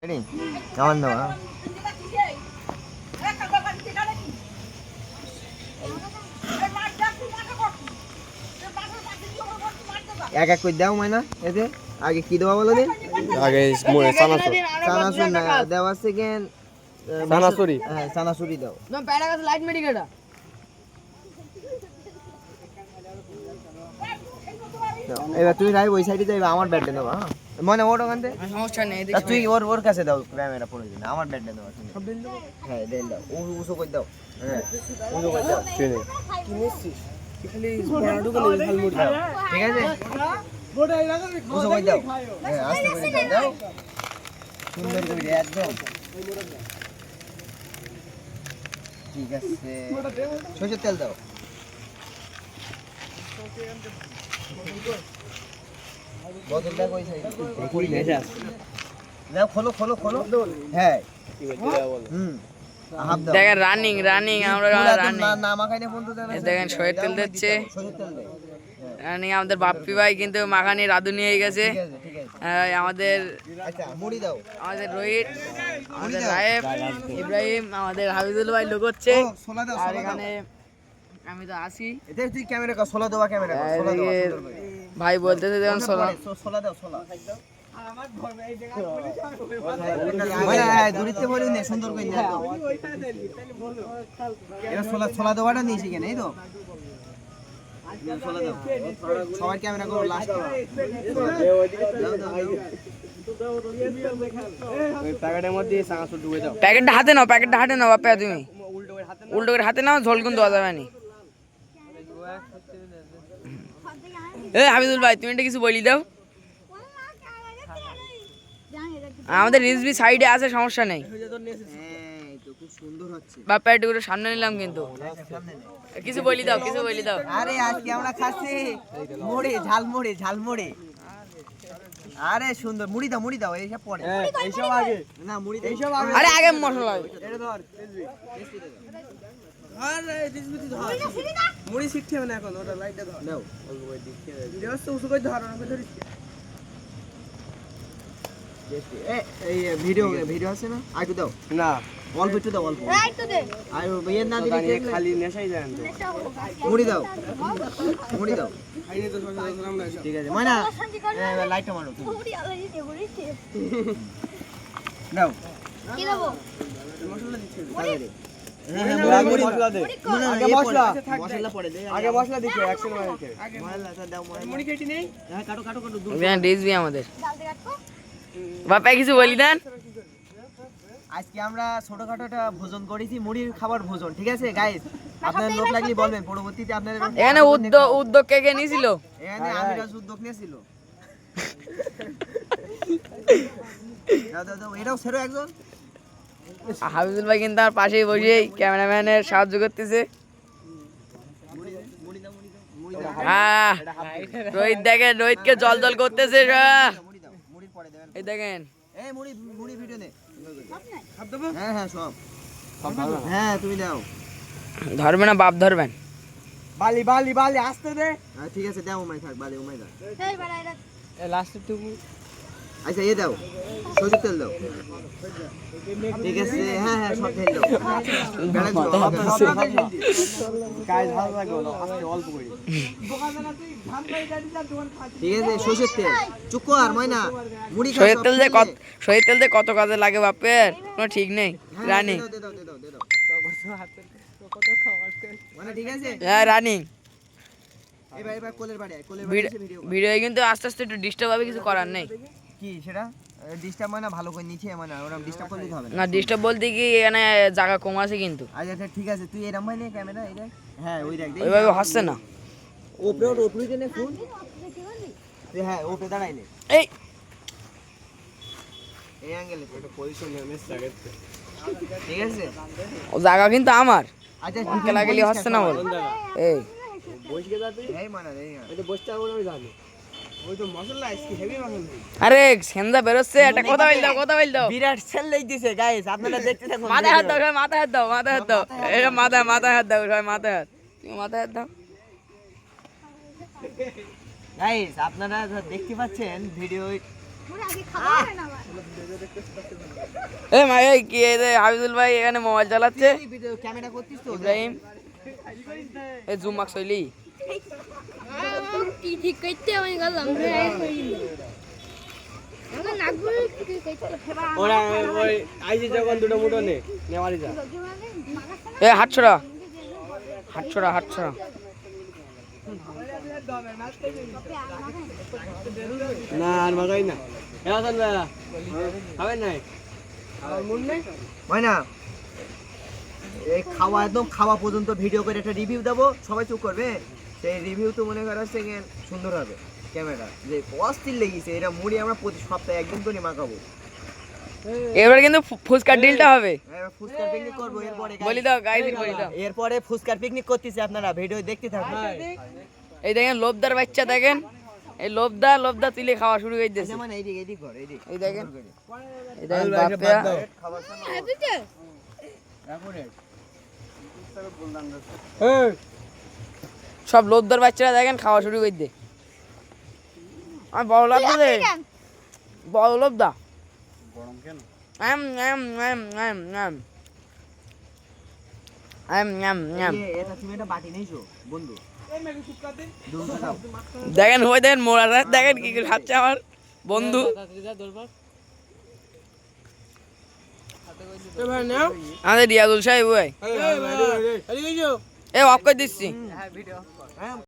কেমন দেওয়া এক এক করে দাও মাইনা এতে আগে কি দেওয়া বলো দিন আগে চানাচুর চানাচুর না দেওয়া সেকেন্ড চানাচুরি হ্যাঁ চানাচুরি দাও লাইট মেডিকেটা এবার তুই রাই ওই সাইডে যাইবা আমার ব্যাটে দেবো হ্যাঁ মানে ওর ওখান থেকে সমস্যা নেই তুই ওর ওর কাছে দাও ক্যামেরা পড়ে দিন আমার ব্যাটে দেবো হ্যাঁ দেন দাও ও উসো করে দাও হ্যাঁ উসো করে দাও চিনি ঠিক আছে উসো করে দাও হ্যাঁ আস্তে করে দাও সুন্দর করে একদম ঠিক আছে সরষের তেল দাও বোতলটা কই সাইড দাও খোলো খোলো খোলো হ্যাঁ দেখেন রানিং আমরা রানিং না মাখাইনে ফোন তো দেন দেখেন সয়ের তেল দিচ্ছে সরষের তেল দে রানিং আমাদের বাপ্পি ভাই কিন্তু মাখানি রাধু নিয়ে গেছে ঠিক আছে আমাদের আচ্ছা মুড়ি দাও আমাদের রোহিত আমাদের রায়েব ইব্রাহিম আমাদের হাবিজুল ভাই লোক হচ্ছে সোলা দাও আর সোলা দাও এখানে আমি তো আসি এতে তুই ক্যামেরা কর সোলা দেওয়া ক্যামেরা কর সোলা দেওয়া এদিকে সুন্দর করে ভাই বলতেছে যেমন সোলা সোলা দাও সোলা মানে দূরিতে বলি না সুন্দর করে দাও এটা সোলা সোলা দেওয়াটা নিয়েছি কেন এই তো সোলা দাও সবাই ক্যামেরা করো লাস্ট প্যাকেটের মধ্যে চানাচুর ডুবে দাও প্যাকেটটা হাতে নাও বাপ্পা তুমি উল্টো করে হাতে নাও ঝোল কিন্তু দেওয়া যাবে না এ হাবিজুল ভাই তুমি এটা কিছু বলি দাও আমাদের রিজবি সাইডে আছে সমস্যা নেই এই তো খুব সুন্দর হচ্ছে বাপ্পা একটু করে সামনে নিলাম কিন্তু কিছু বলি দাও আরে আজকে আমরা খাচ্ছি মুড়ি ঝাল মুড়ি আরে সুন্দর মুড়ি দাও এইসব পরে এইসব আগে না মুড়ি এইসব আগে আরে আগে মশলা এটা ধর আরে রিজবিতি ধর মুড়ি শিখতে হবে না এখন ওটা লাইটটা ধর দাও অল্প করে দিকে দেওয়াস তো উসু করে ধর আমাকে ধরিস এই ভিডিও আছে না আইটু দাও না অল্প একটু দাও অল্প আর ইয়ে না দিলে জানি খালি নেশাই যায় না মুড়ি দাও খাইনি তো সকালে আমরা এসব ঠিক আছে ময়না লাইটটা মারো তুমি। দাও মশলা দিচ্ছে তাড়াতাড়ি। মশলা দে না, আগে এ মশলা পরে, মশলা পরে দে আগে মশলা দিচ্ছে অ্যাকশন মারতে মশলাটা দাও মুড়ি কেটে নেই হ্যাঁ কাটো দূর রিজবি আমাদের বাপ্পা কিছু বলি দেন আজকে আমরা ছোটখাটো একটা ভোজন করেছি মুড়ির খাবার ভোজন ঠিক আছে গাইস আপনাদের লোক লাগলে বলবেন পরবর্তীতে আপনাদের এখানে উদ্যোগ কে নিয়েছিল এখানে আমিরাজ উদ্যোগ নিয়েছিল দাও এটাও ছেড়ো একজন হাবিজুল ভাই কিন্তু আমার পাশেই বসেই ক্যামেরাম্যানের সাহায্য করতেছে হ্যাঁ রোহিতকে জল করতেছে মুড়ির পরে দেবেন এই দেখেন এই মুড়ি ভিডিও নে হ্যাঁ সব হ্যাঁ তুমি দাও ধরবে না বাপ ধরবেন বালি আসতে দে ঠিক আছে দাও উমাই থাক বালে উমাই দাও লাস্টে তুমি আচ্ছা এ দাও সরষের তেল দাও ঠিক আছে হ্যাঁ সব তেল দাও গাইস ভালো লাগে আজকে অল্প করে ঠিক আছে সরষের তেল চুকো আর ময়না মুড়ি খাও সরিষার তেল দিয়ে কত কাজে লাগে বাপের কোনো ঠিক নেই রানিং দে দাও মানে ঠিক আছে হ্যাঁ রানিং এবার কোলের বাড়ি ভিডিও ভিডিও কিন্তু আস্তে আস্তে একটু ডিস্টার্ব হবে কিছু করার নেই কি সেটা ডিস্টার্ব মানে ভালো করে নিচে মানে ওরকম ডিস্টার্ব করলে হবে না ডিস্টার্ব বলতে কি এখানে জায়গা কম আছে কিন্তু আচ্ছা ঠিক আছে তুই এরম ভাই নে ক্যামেরা এই দেখ হ্যাঁ ওই দেখ ওইভাবে হচ্ছে না ওপরে নে ফোন তুই হ্যাঁ ওপরে দাঁড়াইলে এই অ্যাঙ্গেলে একটা পজিশন নিয়ে মিস লাগে ঠিক আছে ও জায়গা কিন্তু আমার আচ্ছা আঙ্কেল আগেলি হচ্ছে না বল এই বসকে যাতে এই মানে এই এটা বসতে হবে না আমি জানি ওই তো মশলা আজকে হেভি মশলা আরে সেন্দা বেরোচ্ছে একটা কথা বল দাও বিরাট সেল দিছে গাইস আপনারা দেখতে থাকুন মাথায় হাত দাও এটা মাথায় হাত দাও সবাই মাথায় হাত তুমি মাথায় হাত দাও গাইস আপনারা দেখতে পাচ্ছেন ভিডিও এ মা এই কি এই যে হাবিবুল ভাই এখানে মোবাইল চালাচ্ছে ভিডিও ক্যামেরা করতিস তো ইব্রাহিম এই জুম মার্কস হইলি কি ঠিক করতে আমি গেলাম ওরা ওই আইজি যখন দুটো মুঠো নে নেওয়ারি যা এ হাত ছড়া হাত ছড়া হাত ছড়া না আর মাগাই না এখন হবে নাই আর মন নেই হয় না এই খাওয়া একদম খাওয়া পর্যন্ত ভিডিও করে একটা রিভিউ দেবো সবাই চুপ করবে সেই রিভিউ তো মনে করা সেকেন্ড সুন্দর হবে ক্যামেরা যে অস্থির লেগেছে এটা মুড়ি আমরা প্রতি সপ্তাহে একদিন করে মাখাবো এবার কিন্তু ফুচকার ডিলটা হবে এবার ফুচকার পিকনিক করবো এরপরে বলি দাও গাইস বলি দাও এরপরে ফুচকার পিকনিক করতেছি আপনারা ভিডিও দেখতে থাকুন এই দেখেন লোভদার বাচ্চা দেখেন এই লোভদা তুলে খাওয়া শুরু করে দিয়েছে যেমন এইদিকে এইদিক কর এইদিক এই দেখেন এই দেখেন বাপিয়া খাবার সময় সব লোভদার বাচ্চারা দেখেন খাওয়া শুরু করে দে আমি বড় লাগতো রে বড় লোভদা গরম কেন এটা তুমি একটা বাটি নেইছো বন্ধু দেখেন ওই দেখেন মোড়া দেখেন কি করে খাচ্ছে আমার বন্ধু ভাই নাও আমাদের রিয়াজুল সাহেব ভাই এই ভাই এ অফ করে দিচ্ছি হ্যাঁ